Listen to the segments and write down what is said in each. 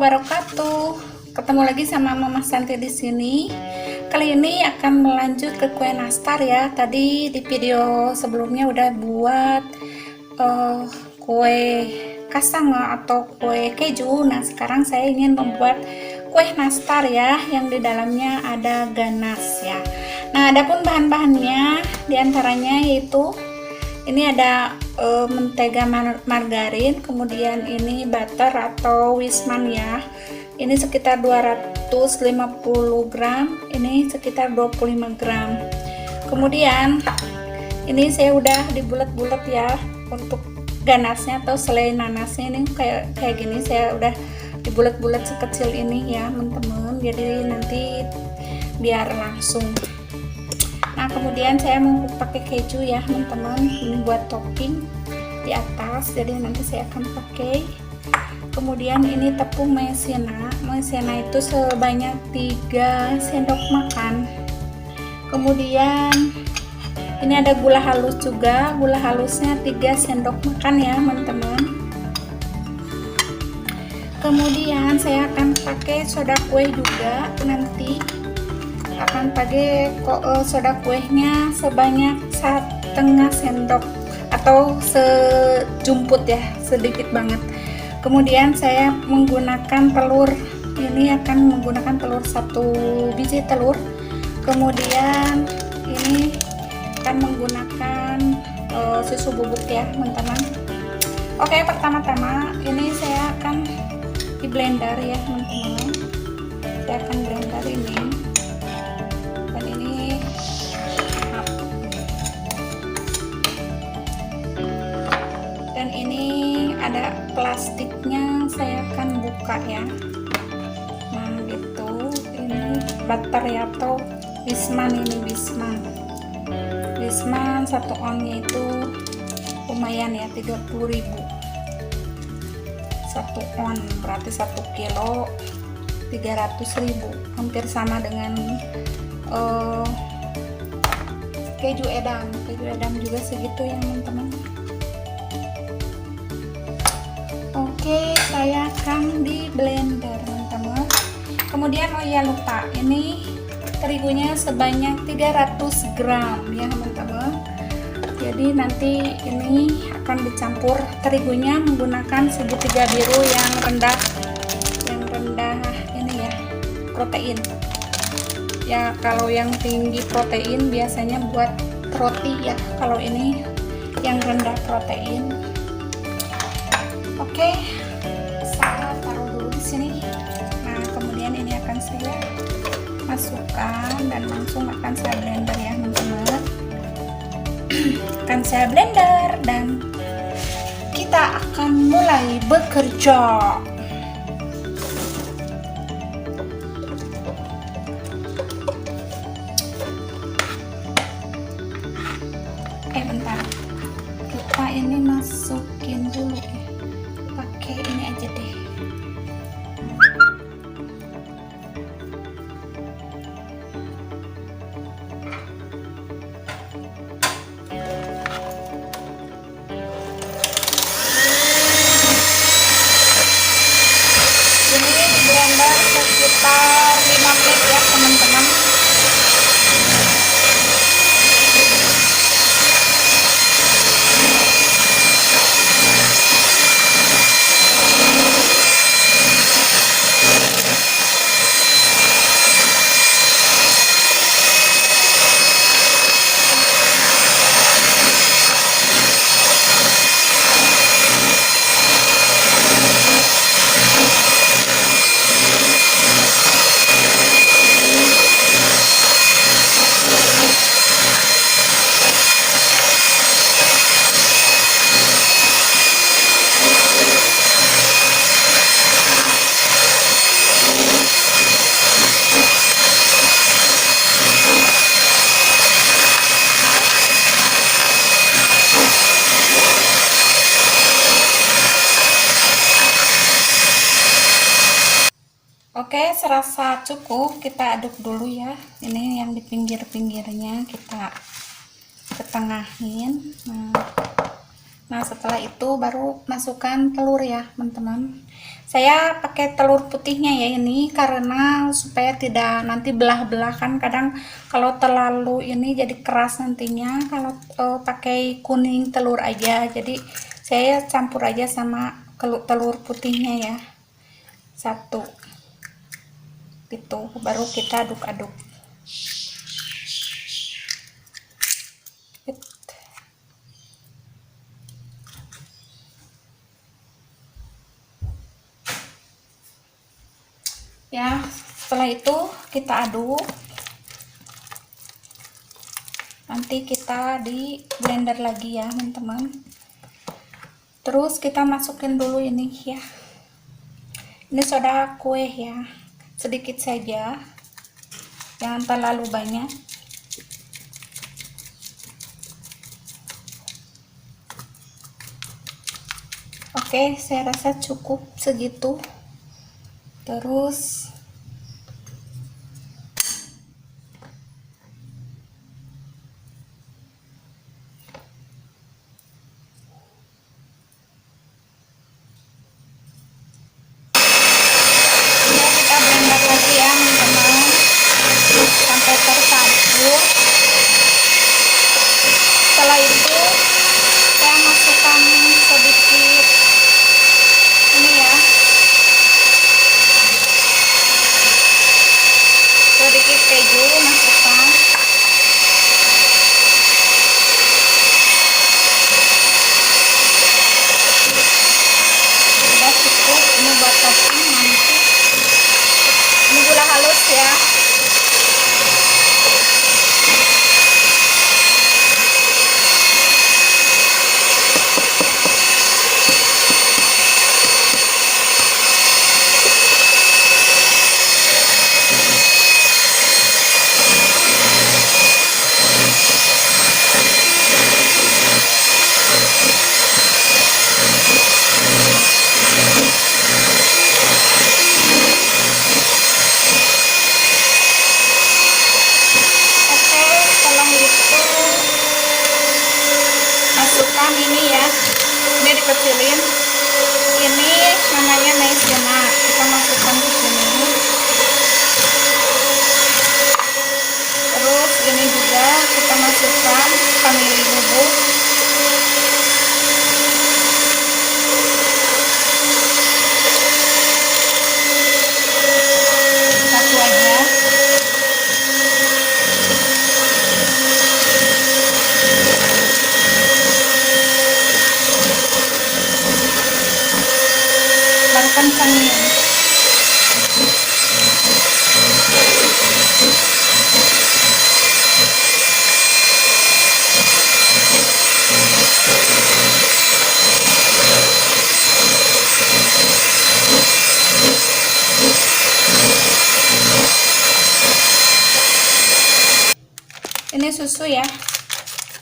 wabarakatuh. Ketemu lagi sama Mama Santi di sini. Kali ini akan melanjut ke kue nastar ya. Tadi di video sebelumnya udah buat kue kacang atau kue keju. Nah, sekarang saya ingin membuat kue nastar ya, yang di dalamnya ada ganas ya. Nah, adapun bahan-bahannya diantaranya yaitu ini ada mentega margarin, kemudian ini butter atau wisman ya. Ini sekitar 250 gram, ini sekitar 25 gram. Kemudian ini saya udah dibulet-bulet ya untuk ganasnya atau selai nanasnya. Ini kayak gini, saya udah dibulet-bulet sekecil ini ya teman-teman, jadi nanti biar langsung. Nah, kemudian saya mau pakai keju ya teman-teman, ini buat topping di atas, jadi nanti saya akan pakai. Kemudian ini tepung maizena itu sebanyak 3 sendok makan. Kemudian ini ada gula halus juga, gula halusnya 3 sendok makan ya teman-teman. Kemudian saya akan pakai soda kue juga, nanti akan pakai soda kuenya sebanyak 1/2 sendok atau sejumput ya, sedikit banget. Kemudian saya menggunakan telur, ini akan menggunakan telur 1 biji telur. Kemudian ini akan menggunakan susu bubuk ya teman-teman. Oke, pertama-tama ini saya akan di blender ya teman-teman. Saya akan blender ini. Dan ini ada plastiknya, saya akan buka ya. Nah gitu, ini butter ya atau wisman, ini wisman 1 onnya itu lumayan ya, 30.000. 1 on berarti 1 kilo 300.000, hampir sama dengan keju edam juga segitu ya teman-teman. Oke, saya akan di blender teman-teman. Kemudian oh ya lupa, ini terigunya sebanyak 300 gram ya teman-teman. Jadi nanti ini akan dicampur terigunya menggunakan segitiga biru yang rendah ini ya, protein ya. Kalau yang tinggi protein biasanya buat roti ya, kalau ini yang rendah protein. Oke, saya taruh dulu di sini. Nah, kemudian ini akan saya masukkan dan langsung akan saya blender ya teman-teman. Akan saya blender dan kita akan mulai bekerja. Oke, bentar, kita ini masukin dulu ya. Pakai ini aja deh. Ini blender sekitar 5 menit ya teman-teman. Oke, serasa cukup, kita aduk dulu ya. Ini yang di pinggir-pinggirnya kita ketengahin. Nah, Nah, setelah itu baru masukkan telur ya, teman-teman. Saya pakai telur putihnya ya ini karena supaya tidak nanti belah-belah, kan kadang kalau terlalu ini jadi keras nantinya kalau pakai kuning telur aja. Jadi saya campur aja sama telur putihnya ya. Satu. Gitu, baru kita aduk-aduk. Ya, setelah itu kita aduk. Nanti kita di blender lagi ya, teman-teman. Terus kita masukin dulu ini ya. Ini soda kue ya. Sedikit saja. Jangan terlalu banyak. Oke, saya rasa cukup segitu. Terus kita blender lagi ya, teman-teman, sampai tercampur. Setelah itu saya masukkan sedikit ini ya, sedikit keju, masukkan. Sudah cukup, ini buat topping nanti. Ini gula halus ya. Masukkan ini ya, ini dikecilin, ini namanya maizena, kita masukkan di sini. Terus ini juga kita masukkan vanili bubuk, satu aja. Baru kencangin. Ini susu ya,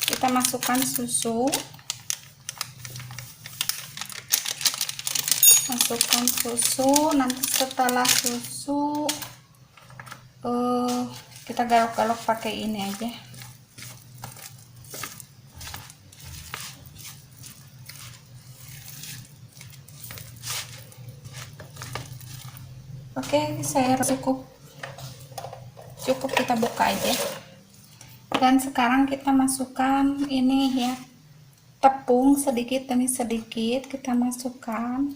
kita masukkan susu. Masukkan susu, nanti setelah susu kita garuk-garuk pakai ini aja. Oke, saya cukup kita buka aja. Dan sekarang kita masukkan ini ya, tepung sedikit demi sedikit kita masukkan.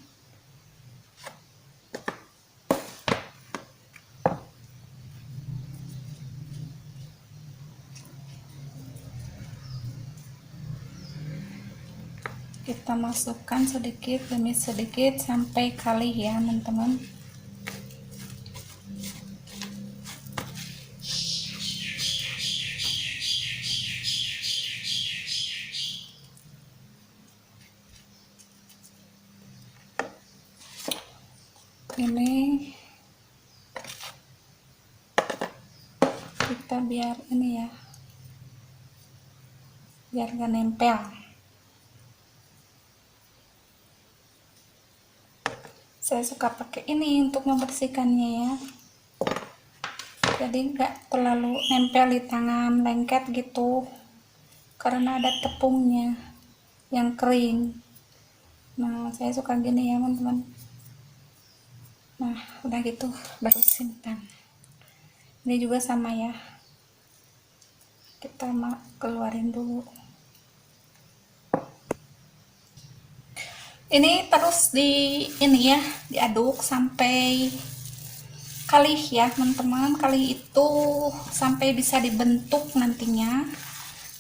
Kita masukkan sedikit demi sedikit sampai kali ya, teman-teman. Ini kita biar ini ya, biar gak nempel. Saya suka pakai ini untuk membersihkannya ya, jadi nggak terlalu nempel di tangan, lengket gitu karena ada tepungnya. yang kering. Nah, saya suka gini ya teman-teman. Nah, udah gitu baru simpan. Ini juga sama ya, kita keluarin dulu. Ini terus ini ya, diaduk sampai kalih ya teman-teman. Kalih itu sampai bisa dibentuk nantinya,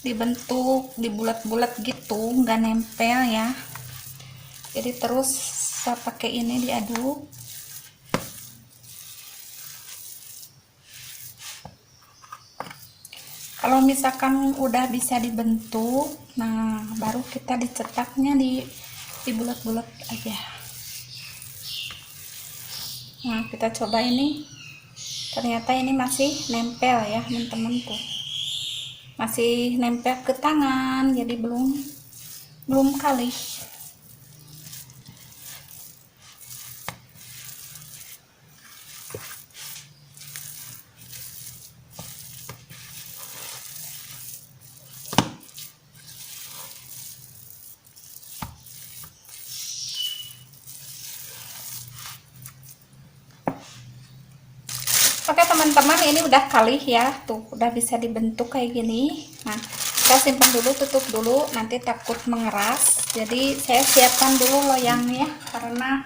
dibentuk di bulat-bulat gitu, nggak nempel ya. Jadi terus saya pakai ini diaduk. Kalau misalkan udah bisa dibentuk, nah baru kita dicetaknya di bulat-bulat aja. Nah, kita coba ini. Ternyata ini masih nempel ya teman-teman, tuh. Masih nempel ke tangan, jadi belum kalih. Oke teman-teman, ini udah kalih ya, tuh udah bisa dibentuk kayak gini. Nah, kita simpan dulu, tutup dulu, nanti takut mengeras. Jadi saya siapkan dulu loyangnya karena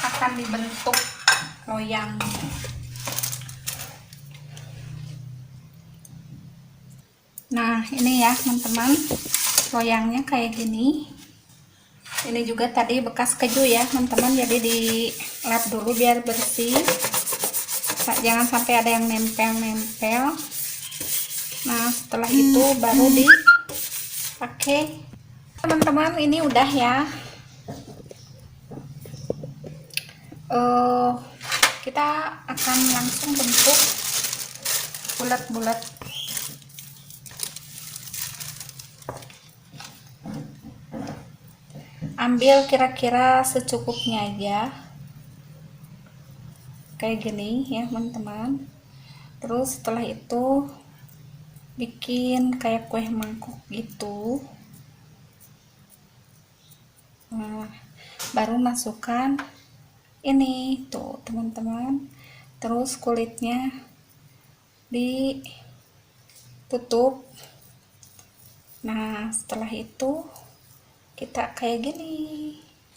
akan dibentuk loyang. Nah, ini ya teman-teman, loyangnya kayak gini. Ini juga tadi bekas keju ya teman-teman, jadi dilap dulu biar bersih. Jangan sampai ada yang nempel-nempel. Nah, setelah itu baru dipakai. Teman-teman, ini udah ya. Kita akan langsung bentuk bulat-bulat. Ambil kira-kira secukupnya aja. Kayak gini ya teman-teman. Terus setelah itu bikin kayak kue mangkok gitu. Nah, baru masukkan ini tuh teman-teman. Terus kulitnya ditutup. Nah, setelah itu kita kayak gini,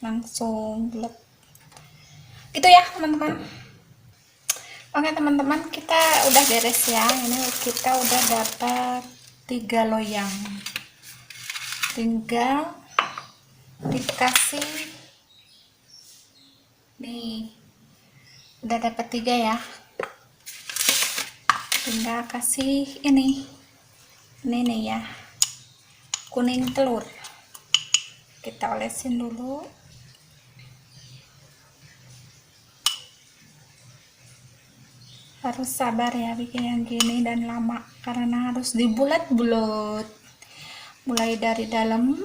langsung bulat gitu ya teman-teman. Oke teman-teman, kita udah beres ya. Ini kita udah dapat 3 loyang. Tinggal dikasih nih, udah dapat 3 ya. Tinggal kasih ini nih ya, kuning telur. Kita olesin dulu. Harus sabar ya bikin yang gini dan lama karena harus dibulat-bulat. Mulai dari dalam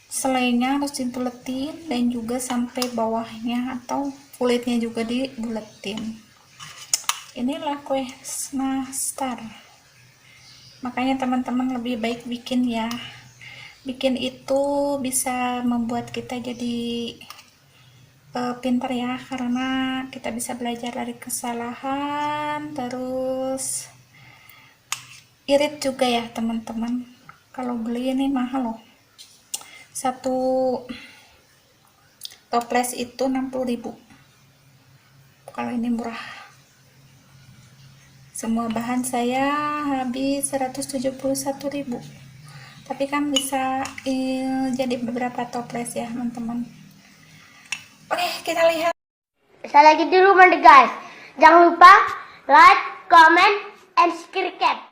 selainya harus dibuletin dan juga sampai bawahnya atau kulitnya juga dibuletin. Inilah kue nastar. Makanya teman-teman lebih baik bikin ya. Bikin itu bisa membuat kita jadi pintar ya, karena kita bisa belajar dari kesalahan, terus irit juga ya teman-teman. Kalau beli ini mahal loh, satu toples itu 60.000. Kalau ini murah. Semua bahan saya habis 171.000, tapi kan bisa jadi beberapa toples ya teman-teman. Oke, kita lihat. Sekali lagi dulu guys. Jangan lupa like, comment, and subscribe.